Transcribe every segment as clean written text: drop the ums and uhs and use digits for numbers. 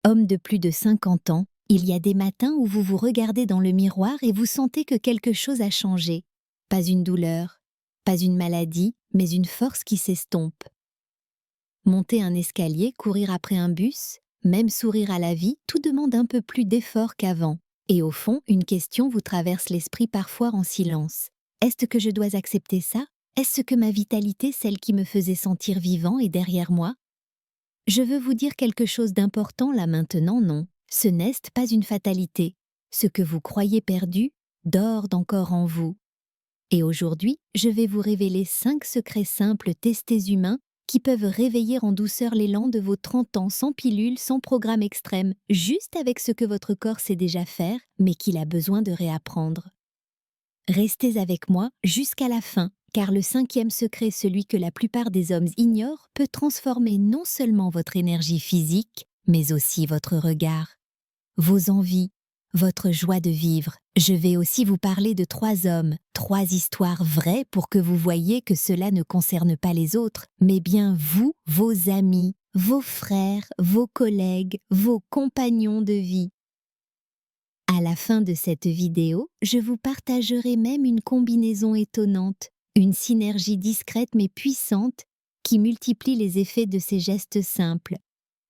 Homme de plus de 50 ans, il y a des matins où vous vous regardez dans le miroir et vous sentez que quelque chose a changé. Pas une douleur, pas une maladie, mais une force qui s'estompe. Monter un escalier, courir après un bus, même sourire à la vie, tout demande un peu plus d'effort qu'avant. Et au fond, une question vous traverse l'esprit parfois en silence. Est-ce que je dois accepter ça? Est-ce que ma vitalité, celle qui me faisait sentir vivant, est derrière moi? Je veux vous dire quelque chose d'important là maintenant, non. Ce n'est pas une fatalité. Ce que vous croyez perdu dort encore en vous. Et aujourd'hui, je vais vous révéler 5 secrets simples testés humains qui peuvent réveiller en douceur l'élan de vos 30 ans sans pilule, sans programme extrême, juste avec ce que votre corps sait déjà faire, mais qu'il a besoin de réapprendre. Restez avec moi jusqu'à la fin, car le 5e secret, celui que la plupart des hommes ignorent, peut transformer non seulement votre énergie physique, mais aussi votre regard, vos envies, votre joie de vivre. Je vais aussi vous parler de 3 hommes, 3 histoires vraies pour que vous voyiez que cela ne concerne pas les autres, mais bien vous, vos amis, vos frères, vos collègues, vos compagnons de vie. À la fin de cette vidéo, je vous partagerai même une combinaison étonnante, une synergie discrète mais puissante qui multiplie les effets de ces gestes simples.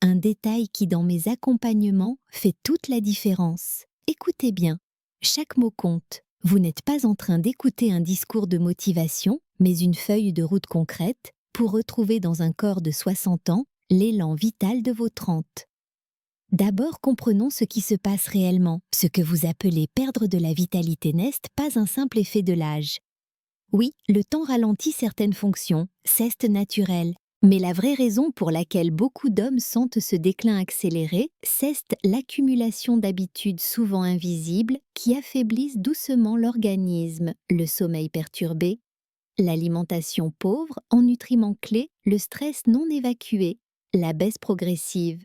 Un détail qui, dans mes accompagnements, fait toute la différence. Écoutez bien, chaque mot compte. Vous n'êtes pas en train d'écouter un discours de motivation, mais une feuille de route concrète pour retrouver dans un corps de 60 ans l'élan vital de vos 30. D'abord, comprenons ce qui se passe réellement. Ce que vous appelez perdre de la vitalité n'est pas un simple effet de l'âge. Oui, le temps ralentit certaines fonctions, c'est naturel. Mais la vraie raison pour laquelle beaucoup d'hommes sentent ce déclin accéléré, c'est l'accumulation d'habitudes souvent invisibles qui affaiblissent doucement l'organisme, le sommeil perturbé, l'alimentation pauvre en nutriments clés, le stress non évacué, la baisse progressive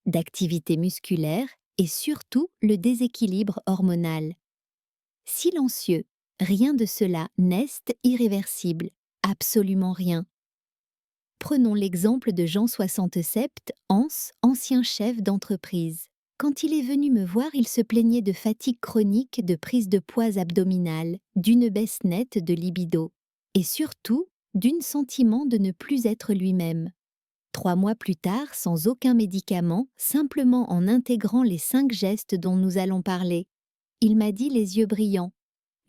d'activité musculaire et surtout le déséquilibre hormonal. Silencieux, rien de cela n'est irréversible, absolument rien. Prenons l'exemple de Jean 67, ancien chef d'entreprise. Quand il est venu me voir, il se plaignait de fatigue chronique, de prise de poids abdominale, d'une baisse nette de libido, et surtout d'un sentiment de ne plus être lui-même. 3 mois plus tard, sans aucun médicament, simplement en intégrant les 5 gestes dont nous allons parler, il m'a dit les yeux brillants.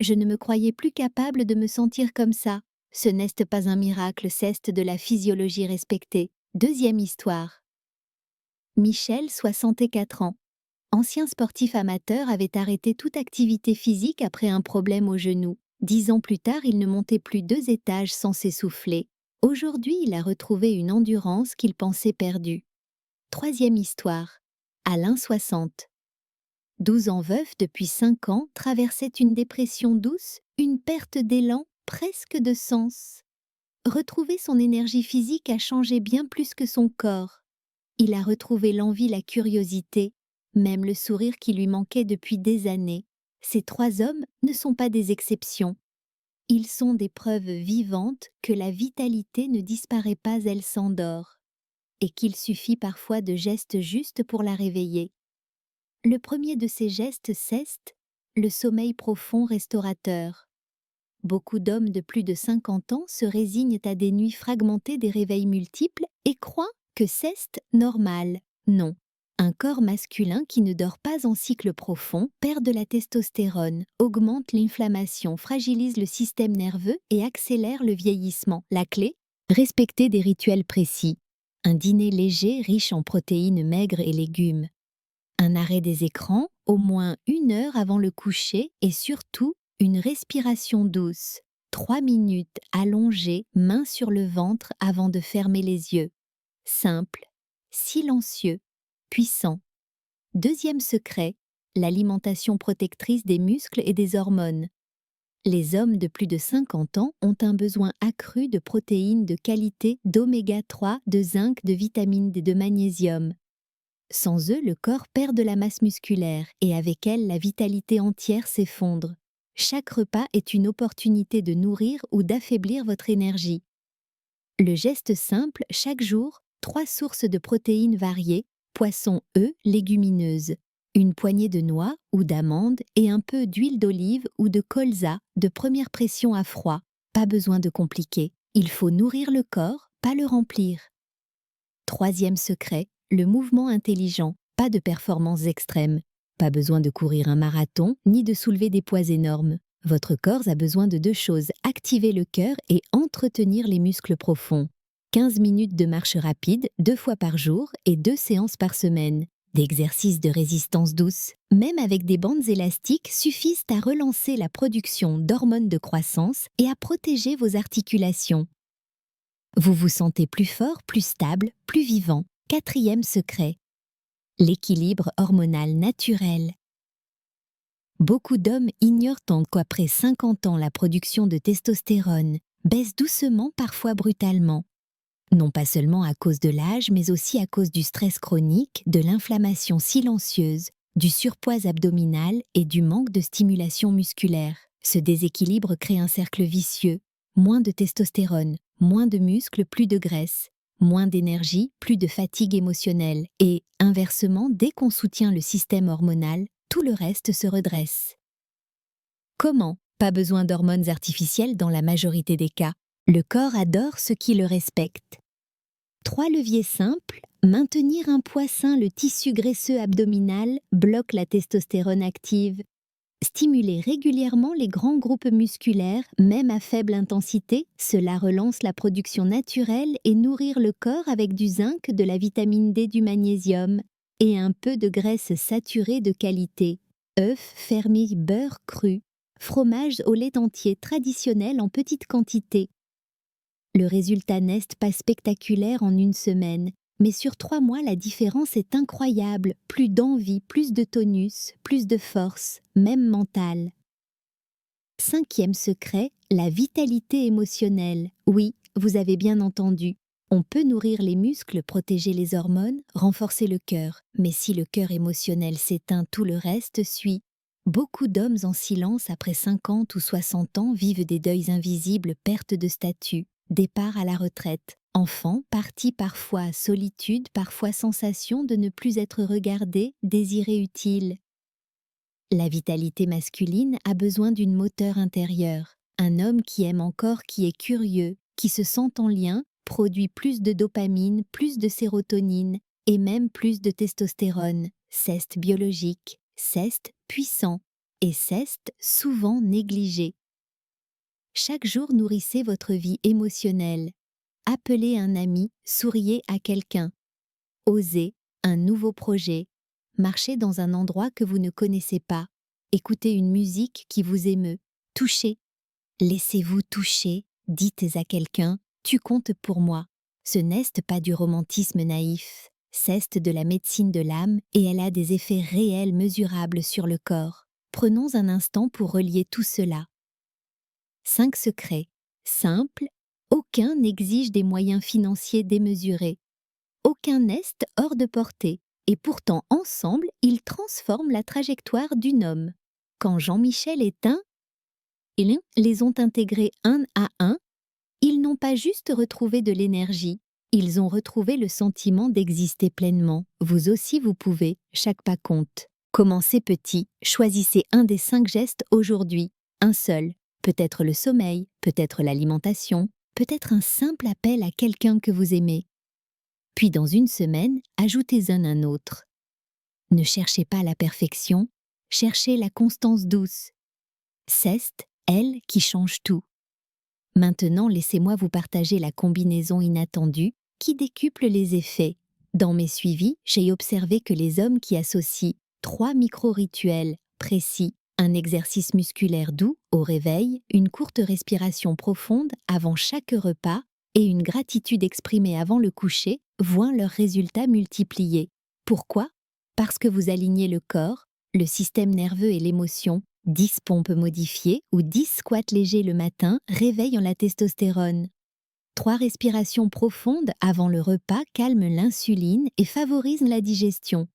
Je ne me croyais plus capable de me sentir comme ça. Ce n'est pas un miracle, c'est de la physiologie respectée. 2e histoire. Michel, 64 ans. Ancien sportif amateur, avait arrêté toute activité physique après un problème au genou. 10 ans plus tard, il ne montait plus 2 étages sans s'essouffler. Aujourd'hui, il a retrouvé une endurance qu'il pensait perdue. 3e histoire. Alain, 60. 12 ans veuf depuis 5 ans, traversait une dépression douce, une perte d'élan, presque de sens. Retrouver son énergie physique a changé bien plus que son corps. Il a retrouvé l'envie, la curiosité, même le sourire qui lui manquait depuis des années. Ces 3 hommes ne sont pas des exceptions. Ils sont des preuves vivantes que la vitalité ne disparaît pas, elle s'endort, et qu'il suffit parfois de gestes justes pour la réveiller. Le premier de ces gestes, c'est le sommeil profond restaurateur. Beaucoup d'hommes de plus de 50 ans se résignent à des nuits fragmentées, des réveils multiples et croient que c'est normal. Non. Un corps masculin qui ne dort pas en cycle profond perd de la testostérone, augmente l'inflammation, fragilise le système nerveux et accélère le vieillissement. La clé? Respecter des rituels précis. Un dîner léger riche en protéines maigres et légumes. Un arrêt des écrans, au moins 1 heure avant le coucher et surtout une respiration douce. 3 minutes allongées, main sur le ventre avant de fermer les yeux. Simple, silencieux, puissant. 2e secret, l'alimentation protectrice des muscles et des hormones. Les hommes de plus de 50 ans ont un besoin accru de protéines de qualité, d'oméga 3, de zinc, de vitamine D, de magnésium. Sans eux, le corps perd de la masse musculaire et avec elle, la vitalité entière s'effondre. Chaque repas est une opportunité de nourrir ou d'affaiblir votre énergie. Le geste simple, chaque jour, 3 sources de protéines variées, poisson, œufs, légumineuses, une poignée de noix ou d'amandes et un peu d'huile d'olive ou de colza de première pression à froid. Pas besoin de compliquer. Il faut nourrir le corps, pas le remplir. Troisième secret, le mouvement intelligent, pas de performance extrême. Pas besoin de courir un marathon ni de soulever des poids énormes. Votre corps a besoin de 2 choses, activer le cœur et entretenir les muscles profonds. 15 minutes de marche rapide, 2 fois par jour et 2 séances par semaine. D'exercices de résistance douce, même avec des bandes élastiques, suffisent à relancer la production d'hormones de croissance et à protéger vos articulations. Vous vous sentez plus fort, plus stable, plus vivant. Quatrième secret, l'équilibre hormonal naturel. Beaucoup d'hommes ignorent qu'après 50 ans, la production de testostérone baisse doucement, parfois brutalement. Non pas seulement à cause de l'âge, mais aussi à cause du stress chronique, de l'inflammation silencieuse, du surpoids abdominal et du manque de stimulation musculaire. Ce déséquilibre crée un cercle vicieux. Moins de testostérone, moins de muscles, plus de graisse. Moins d'énergie, plus de fatigue émotionnelle. Et, inversement, dès qu'on soutient le système hormonal, tout le reste se redresse. Comment? Pas besoin d'hormones artificielles dans la majorité des cas. Le corps adore ceux qui le respectent. 3 leviers simples. Maintenir un poids sain, le tissu graisseux abdominal bloque la testostérone active. Stimuler régulièrement les grands groupes musculaires, même à faible intensité, cela relance la production naturelle et nourrir le corps avec du zinc, de la vitamine D, du magnésium et un peu de graisse saturée de qualité. Œufs, fermiers, beurre cru, fromage au lait entier traditionnel en petite quantité. Le résultat n'est pas spectaculaire en 1 semaine, mais sur 3 mois, la différence est incroyable. Plus d'envie, plus de tonus, plus de force, même mentale. 5e secret, la vitalité émotionnelle. Oui, vous avez bien entendu. On peut nourrir les muscles, protéger les hormones, renforcer le cœur. Mais si le cœur émotionnel s'éteint, tout le reste suit. Beaucoup d'hommes en silence après 50 ou 60 ans vivent des deuils invisibles, perte de statut, départ à la retraite. Enfant, parti parfois solitude, parfois sensation de ne plus être regardé, désiré utile. La vitalité masculine a besoin d'une moteur intérieure. Un homme qui aime encore, qui est curieux, qui se sent en lien, produit plus de dopamine, plus de sérotonine et même plus de testostérone. Ceste biologique, ceste puissant et ceste souvent négligé. Chaque jour nourrissez votre vie émotionnelle. Appelez un ami, souriez à quelqu'un. Osez un nouveau projet. Marchez dans un endroit que vous ne connaissez pas. Écoutez une musique qui vous émeut. Touchez. Laissez-vous toucher. Dites à quelqu'un « Tu comptes pour moi ». Ce n'est pas du romantisme naïf. C'est de la médecine de l'âme et elle a des effets réels mesurables sur le corps. Prenons un instant pour relier tout cela. 5 secrets. Simples. Aucun n'exige des moyens financiers démesurés. Aucun n'est hors de portée. Et pourtant, ensemble, ils transforment la trajectoire d'une homme. Quand Jean-Michel et Tin, ils les ont intégrés un à un, ils n'ont pas juste retrouvé de l'énergie, ils ont retrouvé le sentiment d'exister pleinement. Vous aussi, vous pouvez, chaque pas compte. Commencez petit, choisissez un des 5 gestes aujourd'hui, un seul. Peut-être le sommeil, peut-être l'alimentation, peut-être un simple appel à quelqu'un que vous aimez. Puis dans 1 semaine, ajoutez-en un autre. Ne cherchez pas la perfection, cherchez la constance douce. C'est elle qui change tout. Maintenant, laissez-moi vous partager la combinaison inattendue qui décuple les effets. Dans mes suivis, j'ai observé que les hommes qui associent 3 micro-rituels précis, un exercice musculaire doux au réveil, une courte respiration profonde avant chaque repas et une gratitude exprimée avant le coucher, voient leurs résultats multipliés. Pourquoi? Parce que vous alignez le corps, le système nerveux et l'émotion. 10 pompes modifiées ou 10 squats légers le matin réveillent la testostérone. 3 respirations profondes avant le repas calment l'insuline et favorisent la digestion.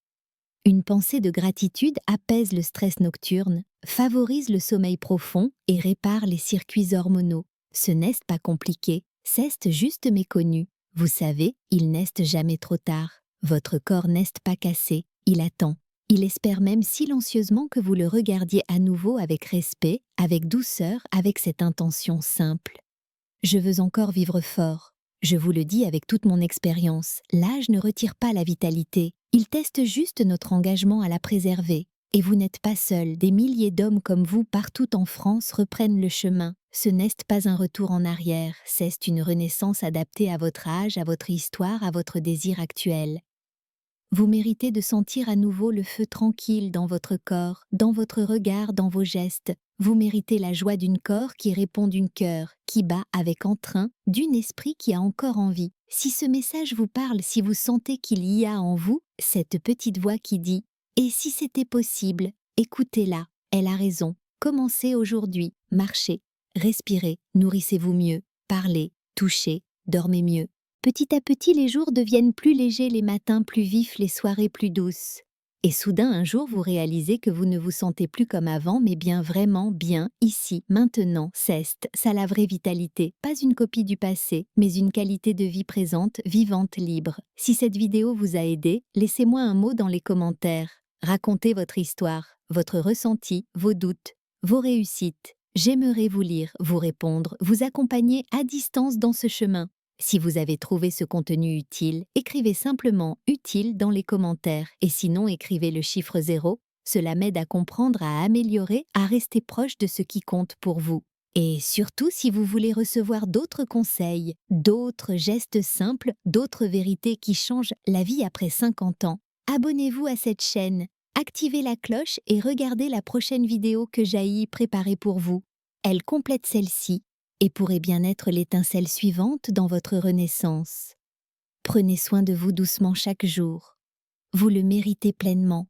Une pensée de gratitude apaise le stress nocturne, favorise le sommeil profond et répare les circuits hormonaux. Ce n'est pas compliqué, c'est juste méconnu. Vous savez, il n'est jamais trop tard. Votre corps n'est pas cassé, il attend. Il espère même silencieusement que vous le regardiez à nouveau avec respect, avec douceur, avec cette intention simple. Je veux encore vivre fort. Je vous le dis avec toute mon expérience, l'âge ne retire pas la vitalité, il teste juste notre engagement à la préserver. Et vous n'êtes pas seul, des milliers d'hommes comme vous partout en France reprennent le chemin. Ce n'est pas un retour en arrière, c'est une renaissance adaptée à votre âge, à votre histoire, à votre désir actuel. Vous méritez de sentir à nouveau le feu tranquille dans votre corps, dans votre regard, dans vos gestes. Vous méritez la joie d'un corps qui répond d'un cœur, qui bat avec entrain, d'un esprit qui a encore envie. Si ce message vous parle, si vous sentez qu'il y a en vous cette petite voix qui dit « Et si c'était possible ?» Écoutez-la, elle a raison. Commencez aujourd'hui, marchez, respirez, nourrissez-vous mieux, parlez, touchez, dormez mieux. Petit à petit, les jours deviennent plus légers, les matins plus vifs, les soirées plus douces. Et soudain, un jour, vous réalisez que vous ne vous sentez plus comme avant, mais bien vraiment bien, ici, maintenant, c'est ça la vraie vitalité. Pas une copie du passé, mais une qualité de vie présente, vivante, libre. Si cette vidéo vous a aidé, laissez-moi un mot dans les commentaires. Racontez votre histoire, votre ressenti, vos doutes, vos réussites. J'aimerais vous lire, vous répondre, vous accompagner à distance dans ce chemin. Si vous avez trouvé ce contenu utile, écrivez simplement « utile » dans les commentaires et sinon écrivez le chiffre 0. Cela m'aide à comprendre, à améliorer, à rester proche de ce qui compte pour vous. Et surtout, si vous voulez recevoir d'autres conseils, d'autres gestes simples, d'autres vérités qui changent la vie après 50 ans, abonnez-vous à cette chaîne, activez la cloche et regardez la prochaine vidéo que j'ai préparée pour vous. Elle complète celle-ci et pourrait bien être l'étincelle suivante dans votre renaissance. Prenez soin de vous doucement chaque jour. Vous le méritez pleinement.